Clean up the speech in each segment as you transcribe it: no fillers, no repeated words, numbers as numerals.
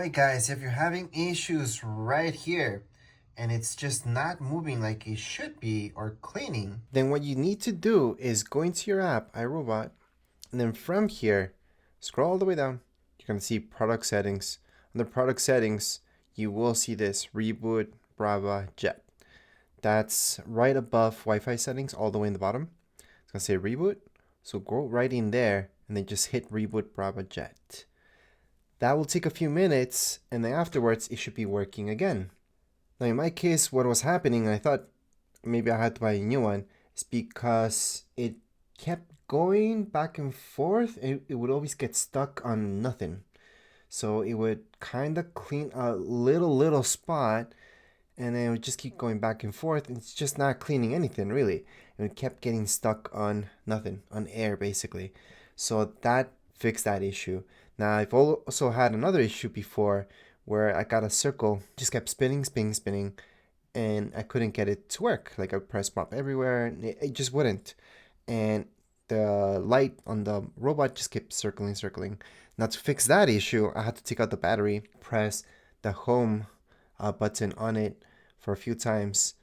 Alright guys, if you're having issues right here and it's just not moving like it should be or cleaning, then what you need to do is go into your app, iRobot, and then from here, scroll all the way down. You're going to see product settings. Under product settings, you will see this reboot Braava Jet. That's right above Wi-Fi settings all the way in the bottom. It's going to say reboot. So go right in there and then just hit reboot Braava Jet. That will take a few minutes, and then afterwards it should be working again. Now in my case, what was happening, I thought maybe I had to buy a new one, is because it kept going back and forth and it would always get stuck on nothing. So it would kind of clean a little spot and then it would just keep going back and forth. And it's just not cleaning anything really. And it kept getting stuck on nothing, on air basically. So that fixed that issue. Now I've also had another issue before where I got a circle, just kept spinning, and I couldn't get it to work. Like I pressed mop everywhere and it just wouldn't. And the light on the robot just kept circling. Now to fix that issue, I had to take out the battery, press the home button on it for a few times,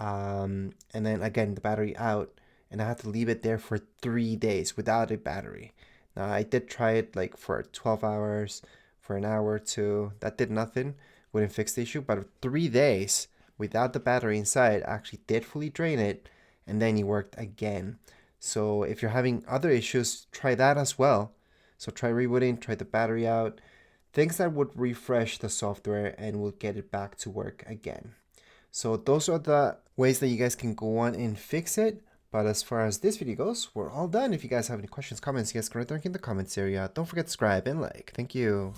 and then again the battery out, and I had to leave it there for 3 days without a battery. Now I did try it like for 12 hours, for an hour or two. That did nothing, wouldn't fix the issue, but 3 days without the battery inside actually did fully drain it, and then it worked again. So if you're having other issues, try that as well. So try rebooting, try the battery out, things that would refresh the software and will get it back to work again. So those are the ways that you guys can go on and fix it. But as far as this video goes, we're all done. If you guys have any questions, comments, you guys can write them in the comments area. Don't forget to subscribe and like. Thank you.